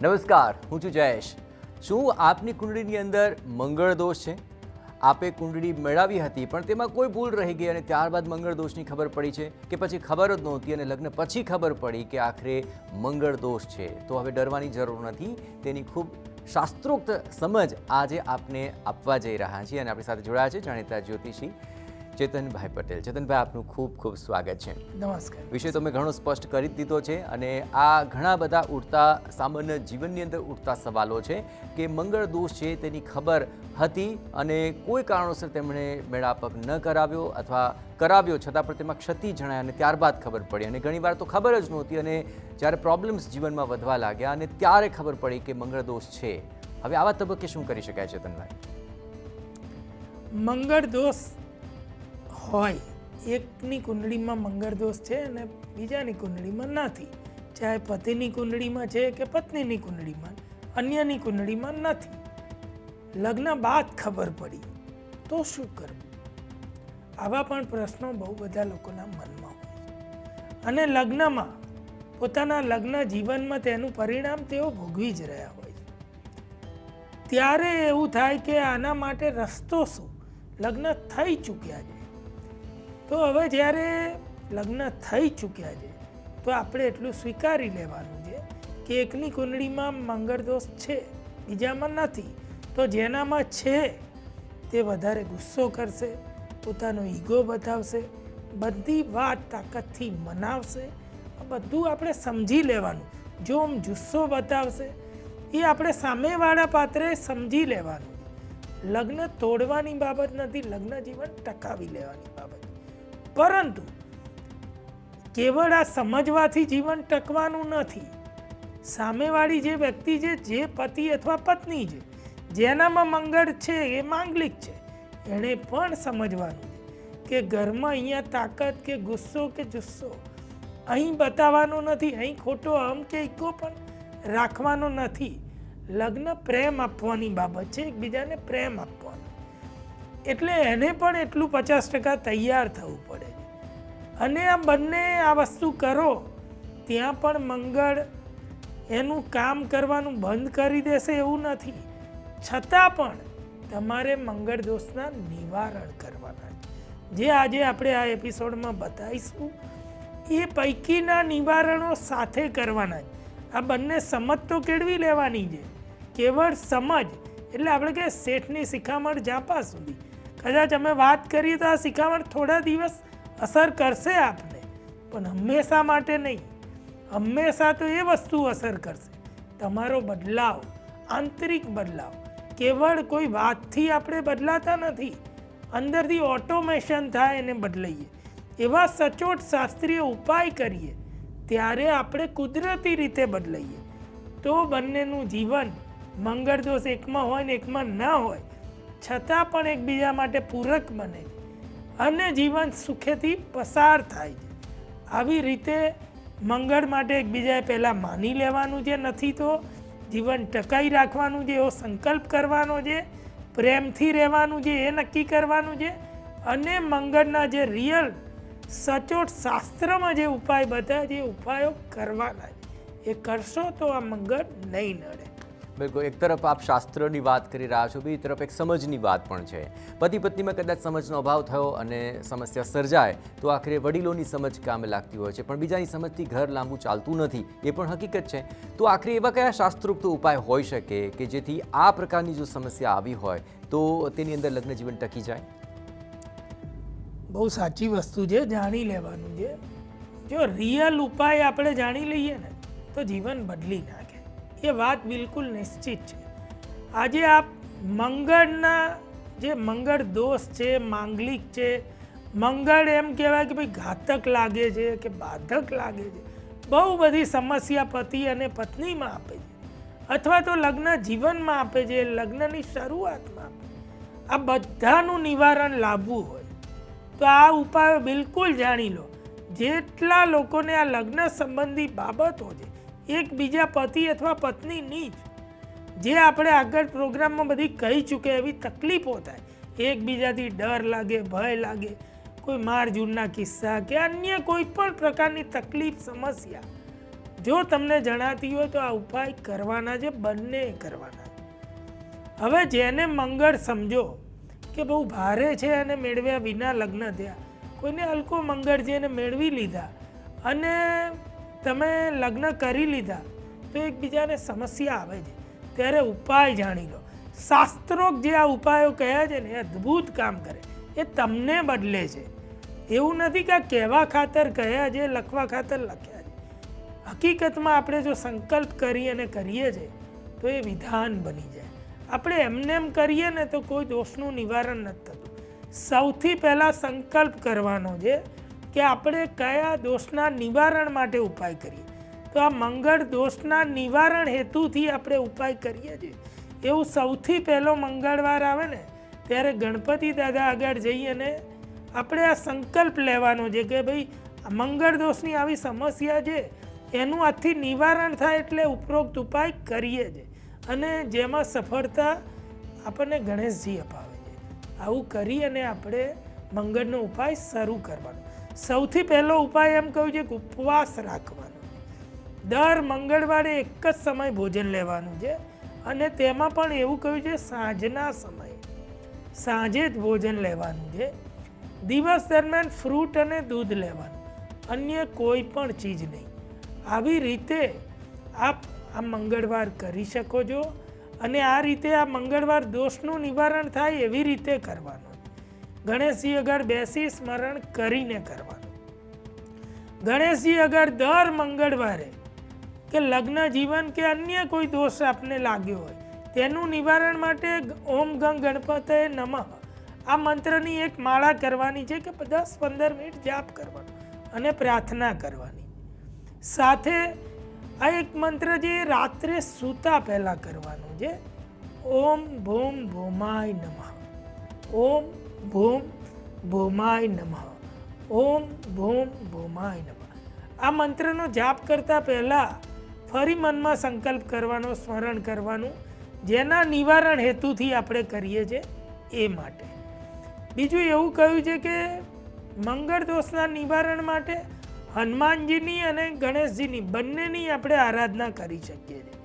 નમસ્કાર, હું છું જયેશ. શું આપની કુંડળીની અંદર મંગળ દોષ છે? આપે કુંડળી મેળવી હતી પણ તેમાં કોઈ ભૂલ રહી ગઈ અને ત્યારબાદ મંગળ દોષની ખબર પડી છે કે પછી ખબર જ નહોતી અને લગ્ન પછી ખબર પડી કે આખરે મંગળ દોષ છે? તો હવે ડરવાની જરૂર નથી. તેની ખૂબ શાસ્ત્રોક્ત સમજ આજે આપને આપવા જઈ રહ્યા છીએ અને આપણી સાથે જોડાયા છે જાણીતા જ્યોતિષી ચેતનભાઈ પટેલ. ચેતનભાઈ, આપનું ખૂબ ખૂબ સ્વાગત છે. નમસ્કાર. વિષય તો મેં ઘણો સ્પષ્ટ કરી દીધો છે અને આ ઘણા બધા ઉઠતા સામાન્ય જીવનની અંદર ઉઠતા સવાલો છે કે મંગળ દોષ છે તેની ખબર હતી અને કોઈ કારણોસર તેમણે મેળાપક ન કરાવ્યો અથવા કરાવ્યો છતાં પણ તેમાં ક્ષતિ જણાય અને ત્યારબાદ ખબર પડી અને ઘણીવાર તો ખબર જ નહોતી અને જ્યારે પ્રોબ્લેમ્સ જીવનમાં વધવા લાગ્યા અને ત્યારે ખબર પડી કે મંગળ દોષ છે. હવે આવા તબક્કે શું કરી શકાય ચેતનભાઈ? મંગળ દોષ હોય, એકની કુંડળીમાં મંગળ દોષ છે અને બીજાની કુંડળીમાં નથી, ચાહે પતિની કુંડળીમાં છે કે પત્નીની કુંડળીમાં, અન્યની કુંડળીમાં નથી, લગ્ન બાદ ખબર પડી તો શું કરવું? આવા પણ પ્રશ્નો બહુ બધા લોકોના મનમાં હોય અને લગ્નમાં પોતાના લગ્ન જીવનમાં તેનું પરિણામ તેઓ ભોગવી જ રહ્યા હોય છે. ત્યારે એવું થાય કે આના માટે રસ્તો શું? લગ્ન થઈ ચૂક્યા છે તો હવે જ્યારે લગ્ન થઈ ચૂક્યા છે તો આપણે એટલું સ્વીકારી લેવાનું છે કે એકની કુંડળીમાં મંગળ દોષ છે, બીજામાં નથી. તો જેનામાં છે તે વધારે ગુસ્સો કરશે, પોતાનો ઈગો બતાવશે, બધી વાત તાકાતથી મનાવશે. બધું આપણે સમજી લેવાનું. જો આમ જુસ્સો બતાવશે એ આપણે સામેવાળા પાત્રે સમજી લેવાનું. લગ્ન તોડવાની બાબત નથી, લગ્ન જીવન ટકાવી લેવાની બાબત. પરંતુ કેવળ આ સમજવાથી જીવન ટકવાનું નથી. સામેવાળી જે વ્યક્તિ છે, જે પતિ અથવા પત્ની છે, જેનામાં મંગળ છે એ માંગલિક છે, એણે પણ સમજવાનું છે કે ઘરમાં અહીંયા તાકાત કે ગુસ્સો કે જુસ્સો અહીં બતાવવાનો નથી, અહીં ખોટો અહમ કે ઈગો પણ રાખવાનો નથી. લગ્ન પ્રેમ આપવાની બાબત છે, એકબીજાને પ્રેમ આપવાનો. એટલે એને પણ એટલું 50% તૈયાર થવું પડે અને આ બંને આ વસ્તુ કરો ત્યાં પણ મંગળ એનું કામ કરવાનું બંધ કરી દેશે એવું નથી. છતાં પણ તમારે મંગળ દોષના નિવારણ કરવાના જે આજે આપણે આ એપિસોડમાં બતાવીશું એ પૈકીના નિવારણો સાથે કરવાના. આ બંને સમજ તો કેળવી લેવાની છે. કેવળ સમજ એટલે આપણે કે શેઠની શિખામણ જાપા સુધી. કદાચ અમે વાત કરીએ તો આ શિખામણ થોડા દિવસ અસર કરશે આપને, પણ હંમેશા માટે નહીં. હંમેશા તો એ વસ્તુ અસર કરશે તમારો બદલાવ, આંતરિક બદલાવ. કેવળ કોઈ વાતથી આપણે બદલાતા નથી, અંદરથી ઓટોમેશન થાય એને બદલાઈએ. એવા સચોટ શાસ્ત્રીય ઉપાય કરીએ ત્યારે આપણે કુદરતી રીતે બદલાઈએ તો બંનેનું જીવન મંગળ દોષ એકમાં હોય ને એકમાં ન હોય છતાં પણ એકબીજા માટે પૂરક બને અને જીવન સુખેથી પસાર થાય છે. આવી રીતે મંગળ માટે એકબીજાએ પહેલાં માની લેવાનું છે, નથી તો જીવન ટકાઈ રાખવાનું છે એવો સંકલ્પ કરવાનો છે, પ્રેમથી રહેવાનું છે એ નક્કી કરવાનું છે અને મંગળના જે રિયલ સચોટ શાસ્ત્રમાં જે ઉપાય બતાવે છે એ ઉપાયો કરવાના છે. એ કરશો તો આ મંગળ નહીં નડે. બિલકુલ. એક તરફ આપ શાસ્ત્રની વાત કરી રહ્યા છો, બીજી તરફ એક સમજની વાત પણ છે. પતિ પત્નીમાં કદાચ સમજનો અભાવ થયો અને સમસ્યા સર્જાય તો આખરે વડીલોની સમજ કામે લાગતી હોય છે, પણ બીજાની સમજથી ઘર લાંબુ ચાલતું નથી, એ પણ હકીકત છે. તો આખરે એવા કયા શાસ્ત્રોક્ત ઉપાય હોઈ શકે કે જેથી આ પ્રકારની જો સમસ્યા આવી હોય તો તેની અંદર લગ્ન જીવન ટકી જાય? બહુ સાચી વસ્તુ છે, જાણી લેવાનું છે. જો રિયલ ઉપાય આપણે જાણી લઈએ ને તો જીવન બદલી નાખે. એ વાત બિલકુલ નિશ્ચિત છે. આજે આપ મંગળના જે મંગળ દોષ છે, માંગલિક છે, મંગળ એમ કહેવાય કે ભાઈ ઘાતક લાગે છે કે બાધક લાગે છે, બહુ બધી સમસ્યા પતિ અને પત્નીમાં આપે છે અથવા તો લગ્ન જીવનમાં આપે છે, લગ્નની શરૂઆતમાં આપે. આ બધાનું નિવારણ લાવવું હોય તો આ ઉપાયો બિલકુલ જાણી લો. જેટલા લોકોને આ લગ્ન સંબંધી બાબતો છે, એકબીજા પતિ અથવા પત્નીની જે આપણે આગળ પ્રોગ્રામમાં બધી કહી ચૂક્યા એવી તકલીફો થાય, એકબીજાથી ડર લાગે, ભય લાગે, કોઈ મારઝૂડના કિસ્સા કે અન્ય કોઈ પણ પ્રકારની તકલીફ સમસ્યા જો તમને જણાતી હોય તો આ ઉપાય કરવાના છે, બંને કરવાના. હવે જેને મંગળ સમજો કે બહુ ભારે છે અને મેળવ્યા વિના લગ્ન થયા, કોઈને હલકો મંગળ છે એને મેળવી લીધા અને તમે લગ્ન કરી લીધા તો એકબીજાને સમસ્યા આવે છે, ત્યારે ઉપાય જાણી લો. શાસ્ત્રોક્ત જે આ ઉપાયો કહ્યા છે ને એ અદ્ભુત કામ કરે, એ તમને બદલે છે. એવું નથી કે આ કહેવા ખાતર કહ્યા છે, લખવા ખાતર લખ્યા છે. હકીકતમાં આપણે જો સંકલ્પ કરી અને કરીએ છીએ તો એ વિધાન બની જાય. આપણે એમને એમ કરીએ ને તો કોઈ દોષનું નિવારણ નથી થતું. સૌથી પહેલાં સંકલ્પ કરવાનો છે કે આપણે કયા દોષના નિવારણ માટે ઉપાય કરીએ. તો આ મંગળ દોષના નિવારણ હેતુથી આપણે ઉપાય કરીએ છીએ. એવું સૌથી પહેલો મંગળવાર આવે ને ત્યારે ગણપતિ દાદા આગળ જઈ અને આપણે આ સંકલ્પ લેવાનો છે કે ભાઈ મંગળ દોષની આવી સમસ્યા છે, એનું આજથી નિવારણ થાય એટલે ઉપરોક્ત ઉપાય કરીએ છીએ અને જેમાં સફળતા આપણને ગણેશજી અપાવે છે. આવું કરી અને આપણે મંગળનો ઉપાય શરૂ કરવાનો. સૌથી પહેલો ઉપાય એમ કહ્યું છે કે ઉપવાસ રાખવાનો. દર મંગળવારે એક જ સમય ભોજન લેવાનું છે અને તેમાં પણ એવું કહ્યું છે સાંજના સમયે, સાંજે જ ભોજન લેવાનું છે. દિવસ દરમિયાન ફ્રૂટ અને દૂધ લેવાનું, અન્ય કોઈ પણ ચીજ નહીં. આવી રીતે આપ આ મંગળવાર કરી શકો છો અને આ રીતે આ મંગળવાર દોષનું નિવારણ થાય એવી રીતે કરવાનું. ગણેશજી આગળ બેસી સ્મરણ કરીને કરવાનું. ગણેશજી આગળ દર મંગળવારે કે લગ્ન જીવન કે અન્ય કોઈ દોષ આપને લાગ્યો હોય તેનું નિવારણ માટે ઓમ ગંગ ગણપતયે નમઃ આ મંત્રની એક માળા કરવાની છે કે 10-15 મિનિટ જાપ કરવાનો અને પ્રાર્થના કરવાની. સાથે આ એક મંત્ર જે રાત્રે સૂતા પહેલાં કરવાનું છે. ઓમ ભૂમ ભૂમાય નમઃ, ઓમ ભૂમ ભૂમાય નમઃ, ઓમ ભૂમ ભૂમાય નમઃ. આ મંત્રનો જાપ કરતાં પહેલાં ફરી મનમાં સંકલ્પ કરવાનો, સ્મરણ કરવાનું, જેના નિવારણ હેતુથી આપણે કરીએ છીએ એ માટે. બીજું એવું કહ્યું છે કે મંગળ દોષના નિવારણ માટે હનુમાનજીની અને ગણેશજીની બંનેની આપણે આરાધના કરી શકીએ છીએ.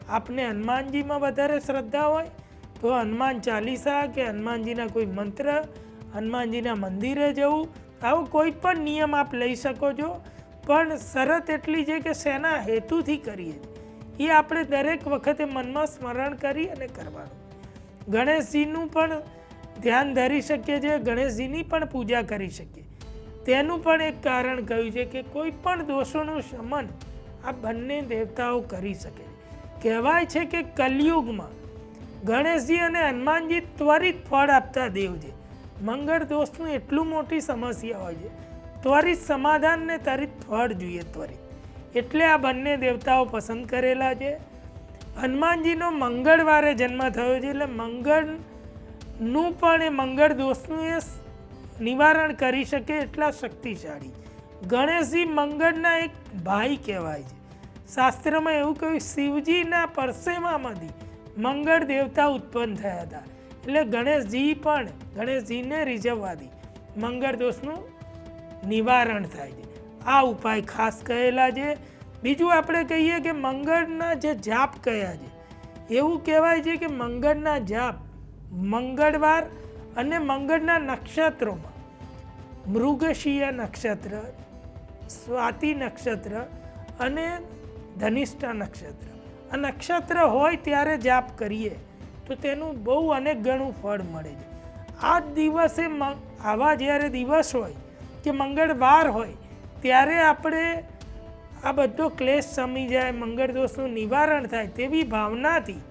આપને હનુમાનજીમાં વધારે શ્રદ્ધા હોય તો હનુમાન ચાલીસા કે હનુમાનજીના કોઈ મંત્ર, હનુમાનજીના મંદિરે જવું, આવો કોઈ પણ નિયમ આપ લઈ શકો છો. પણ શરત એટલી છે કે શેના હેતુથી કરીએ એ આપણે દરેક વખતે મનમાં સ્મરણ કરી અને કરવાનું. ગણેશજીનું પણ ધ્યાન ધરી શકીએ છીએ, ગણેશજીની પણ પૂજા કરી શકીએ. તેનું પણ એક કારણ કહ્યું છે કે કોઈ પણ દોષોનું શમન આ બંને દેવતાઓ કરી શકે છે. કહેવાય છે કે કલિયુગમાં ગણેશજી અને હનુમાનજી ત્વરિત ફળ આપતા દેવ છે. મંગળ દોષનું એટલું મોટી સમસ્યા હોય છે, ત્વરિત સમાધાન ને ત્વરિત ફળ જોઈએ ત્વરિત, એટલે આ બંને દેવતાઓ પસંદ કરેલા છે. હનુમાનજીનો મંગળવારે જન્મ થયો છે એટલે મંગળનું પણ એ મંગળ દોષનું એ નિવારણ કરી શકે એટલા શક્તિશાળી. ગણેશજી મંગળના એક ભાઈ કહેવાય છે. શાસ્ત્રમાં એવું કહ્યું શિવજીના પરસેવામાંથી મંગળ દેવતા ઉત્પન્ન થયા હતા. એટલે ગણેશજીને રીઝવવાથી મંગળ દોષનું નિવારણ થાય છે. આ ઉપાય ખાસ કહેલા છે. બીજું આપણે કહીએ કે મંગળના જે જાપ કયા છે, એવું કહેવાય છે કે મંગળના જાપ મંગળવાર અને મંગળના નક્ષત્રોમાં મૃગશિયા નક્ષત્ર, સ્વાતિ નક્ષત્ર અને ધનિષ્ઠા નક્ષત્ર, આ નક્ષત્ર હોય ત્યારે જાપ કરીએ તો તેનું બહુ અનેક ગણું ફળ મળે છે. આ જ દિવસે આવા જ્યારે દિવસ હોય કે મંગળવાર હોય ત્યારે આપણે આ બધો ક્લેશ શમી જાય, મંગળ દોષનું નિવારણ થાય તેવી ભાવનાથી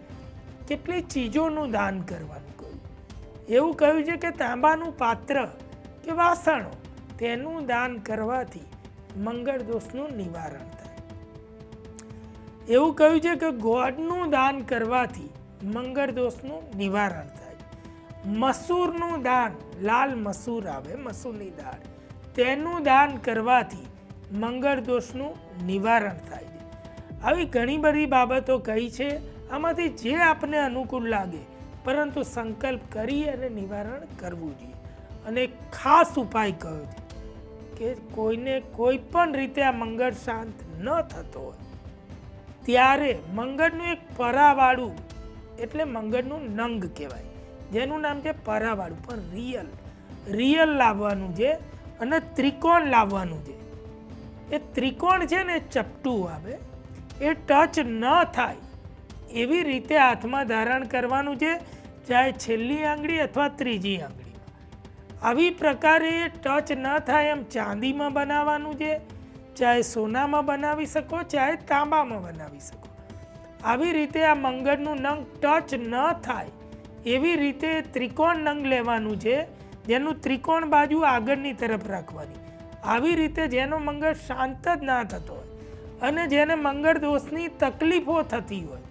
કેટલી ચીજોનું દાન કરવાનું કહ્યું. એવું કહ્યું છે કે તાંબાનું પાત્ર કે વાસણો તેનું દાન કરવાથી મંગળ દોષનું નિવારણ થાય. એવું કહ્યું છે કે ગોળનું દાન કરવાથી મંગળ દોષનું નિવારણ થાય. મસૂરનું દાન, લાલ મસૂર આવે મસૂરની દાળ, તેનું દાન કરવાથી મંગળ દોષનું નિવારણ થાય છે. આવી ઘણી બધી બાબતો કહી છે. આમાંથી જે આપને અનુકૂળ લાગે પરંતુ સંકલ્પ કરી અને નિવારણ કરવું જોઈએ. અને ખાસ ઉપાય કહ્યો છે કે કોઈને કોઈ પણ રીતે આ મંગળ શાંત ન થતો હોય ત્યારે મંગળનું એક પરાવાળું એટલે મંગળનું નંગ કહેવાય, જેનું નામ છે પરાવાળું, પણ રિયલ લાવવાનું છે અને ત્રિકોણ લાવવાનું છે. એ ત્રિકોણ છે ને ચપટું આવે, એ ટચ ન થાય એવી રીતે હાથમાં ધારણ કરવાનું છે, ચાહે છેલ્લી આંગળી અથવા ત્રીજી આંગળીમાં. આવી પ્રકારે એ ટચ ન થાય એમ ચાંદીમાં બનાવવાનું છે, ચાહે સોનામાં બનાવી શકો, ચાહે તાંબામાં બનાવી શકો. આવી રીતે આ મંગળનું નંગ ટચ ન થાય એવી રીતે ત્રિકોણ નંગ લેવાનું છે, જેનું ત્રિકોણ બાજુ આગળની તરફ રાખવાની. આવી રીતે જેનો મંગળ શાંત જ ના થતો હોય અને જેને મંગળ દોષની તકલીફો થતી હોય,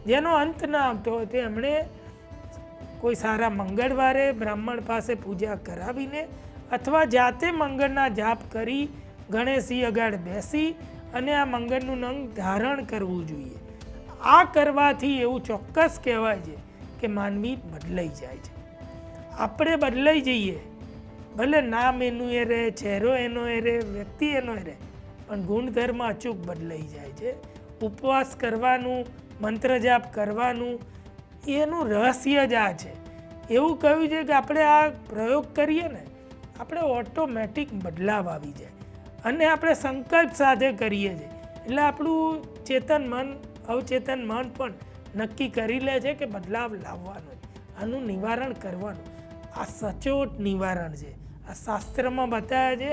જેનો અંત ના આવતો હોય, તે એમણે કોઈ સારા મંગળવારે બ્રાહ્મણ પાસે પૂજા કરાવીને અથવા જાતે મંગળના જાપ કરી ગણેશજી આગળ બેસી અને આ મંગળનું નંગ ધારણ કરવું જોઈએ. આ કરવાથી એવું ચોક્કસ કહેવાય છે કે માનવી બદલાઈ જાય છે. આપણે બદલાઈ જઈએ, ભલે નામ એનું એ રહે, ચહેરો એનો એ રહે, વ્યક્તિ એનો એ રહે, પણ ગુણધર્મ અચૂક બદલાઈ જાય છે. ઉપવાસ કરવાનું, મંત્ર જાપ કરવાનું, એનું રહસ્ય જ આ છે. એવું કહ્યું છે કે આપણે આ પ્રયોગ કરીએ ને, આપણે ઓટોમેટિક બદલાવ આવી જાય અને આપણે સંકલ્પ સાથે કરીએ છીએ એટલે આપણું ચેતન મન અવચેતન મન પણ નક્કી કરી લે છે કે બદલાવ લાવવાનો, આનું નિવારણ કરવાનું. આ સચોટ નિવારણ છે, આ શાસ્ત્રમાં બતાવ્યા છે.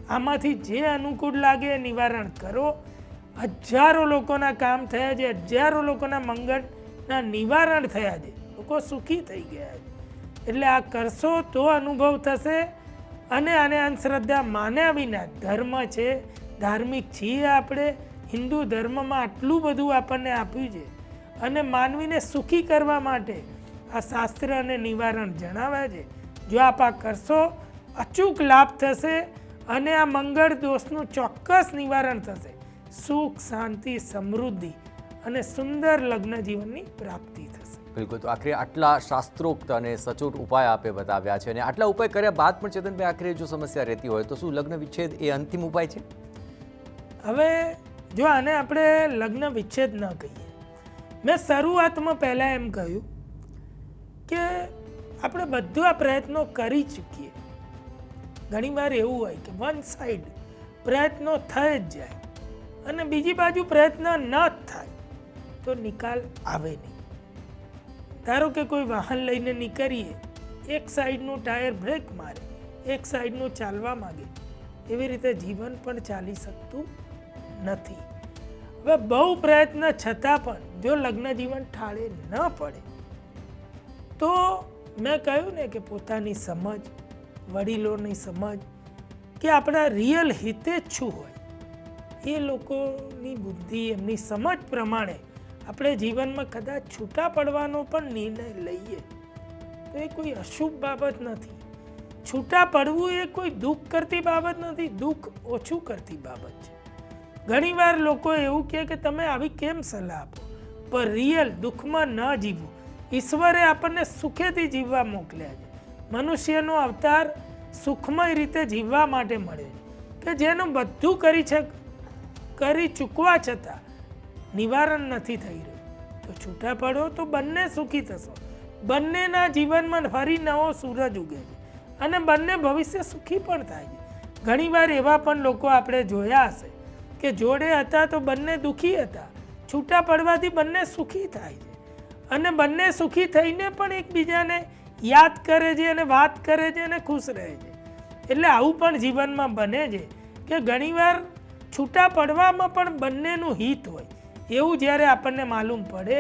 આમાંથી જે અનુકૂળ લાગે એ નિવારણ કરો. હજારો લોકોના કામ થયા છે, હજારો લોકોના મંગળના નિવારણ થયા છે, લોકો સુખી થઈ ગયા છે. એટલે આ કરશો તો અનુભવ થશે. અને આને અંધશ્રદ્ધા માન્યા વિના ધર્મ છે, ધાર્મિક છીએ આપણે. હિન્દુ ધર્મમાં આટલું બધું આપણને આપ્યું છે અને માનવીને સુખી કરવા માટે આ શાસ્ત્ર અને નિવારણ જણાવે છે. જો આપ આ કરશો, અચૂક લાભ થશે અને આ મંગળ દોષનું ચોક્કસ નિવારણ થશે. સુખ, શાંતિ, સમૃદ્ધિ અને સુંદર લગ્ન જીવનની પ્રાપ્તિ થશે. બિલકુલ. તો આખરે આટલા શાસ્ત્રોક્ત અને સચોટ ઉપાય આપે બતાવ્યા છે અને આટલા ઉપાય કર્યા બાદ પણ ચેતનભાઈ આખરે જો સમસ્યા રહેતી હોય તો શું લગ્ન વિચ્છેદ એ અંતિમ ઉપાય છે? હવે જો આને આપણે લગ્ન વિચ્છેદ ન કહીએ, મેં શરૂઆતમાં પહેલાં એમ કહ્યું કે આપણે બધું આ પ્રયત્નો કરી ચૂકીએ. ઘણીવાર એવું હોય કે વન સાઈડ પ્રયત્નો થઈ જ જાય અને બીજી બાજુ પ્રયત્ન ન થાય તો નિકાલ આવે નહીં. ધારો કે કોઈ વાહન લઈને નીકળીએ, એક સાઈડનું ટાયર બ્રેક મારે, એક સાઈડનું ચાલવા માંગે, એવી રીતે જીવન પણ ચાલી શકતું નથી. હવે બહુ પ્રયત્ન છતાં પણ જો લગ્ન જીવન ઠાળે ન પડે તો મેં કહ્યું ને કે પોતાની સમજ, વડીલોની સમજ કે આપણા રિયલ હિતે જ શું હોય, એ લોકોની બુદ્ધિ, એમની સમજ પ્રમાણે આપણે જીવનમાં કદાચ છૂટા પડવાનો પણ નિર્ણય લઈએ તો એ કોઈ અશુભ બાબત નથી. છૂટા પડવું એ કોઈ દુઃખ કરતી બાબત નથી, દુઃખ ઓછું કરતી બાબત છે. ઘણીવાર લોકો એવું કહે કે તમે આવી કેમ સલાહ આપો, પણ રિયલ દુઃખમાં ન જીવવું. ઈશ્વરે આપણને સુખેથી જીવવા મોકલ્યા છે. મનુષ્યનો અવતાર સુખમય રીતે જીવવા માટે મળ્યો છે કે જેનું બધું કરી ચૂકવા છતાં નિવારણ નથી થઈ રહ્યું. તો છૂટા પડો તો બંને સુખી થશો. બંનેના જીવનમાં ફરી નવો સૂરજ ઉગે છે અને બંને ભવિષ્ય સુખી પણ થાય છે. ઘણીવાર એવા પણ લોકો આપણે જોયા હશે કે જોડે હતા તો બંને દુઃખી હતા, છૂટા પડવાથી બંને સુખી થાય છે અને બંને સુખી થઈને પણ એકબીજાને યાદ કરે છે અને વાત કરે છે અને ખુશ રહે છે. એટલે આવું પણ જીવનમાં બને છે કે ઘણીવાર છૂટા પડવામાં પણ બંનેનું હિત હોય. એવું જ્યારે આપણને માલુમ પડે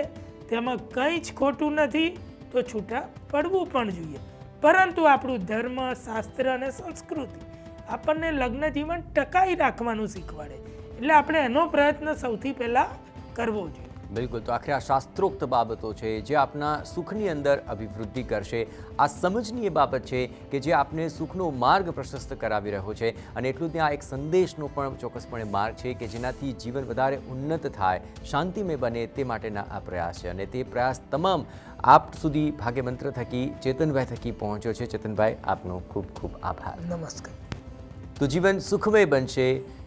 તેમાં કંઈ જ ખોટું નથી તો છૂટા પડવું પણ જોઈએ. પરંતુ આપણું ધર્મ, શાસ્ત્ર અને સંસ્કૃતિ આપણને લગ્ન જીવન ટકાઈ રાખવાનું શીખવાડે, એટલે આપણે એનો પ્રયત્ન સૌથી પહેલાં કરવો જોઈએ. બિલકુલ. તો આખરે આ શાસ્ત્રોક્ત બાબતો છે જે આપના સુખની અંદર અભિવૃદ્ધિ કરશે. આ સમજની એ બાબત છે કે જે આપને સુખનો માર્ગ પ્રશસ્ત કરાવી રહ્યો છે અને એટલું ત્યાં એક સંદેશનો પણ ચોક્કસપણે માર્ગ છે કે જેનાથી જીવન વધારે ઉન્નત થાય, શાંતિમય બને, તે માટેના આ પ્રયાસ છે અને તે પ્રયાસ તમામ આપ સુધી ભાગ્યમંત્ર થકી ચેતનભાઈ થકી પહોંચ્યો છે. ચેતનભાઈ, આપનો ખૂબ ખૂબ આભાર. નમસ્કાર. તો જીવન સુખમય બનશે,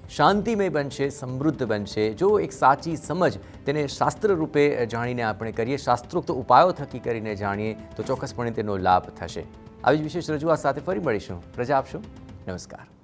શાંતિમય બનશે, સમૃદ્ધ બનશે. જો એક સાચી સમજ તેને શાસ્ત્ર રૂપે જાણીને આપણે કરીએ, શાસ્ત્રોક્ત ઉપાયો થકી કરીને જાણીએ તો ચોક્કસપણે તેનો લાભ થશે. આવી જ વિશેષ રજૂઆત સાથે ફરી મળીશું. રજા આપશો. નમસ્કાર.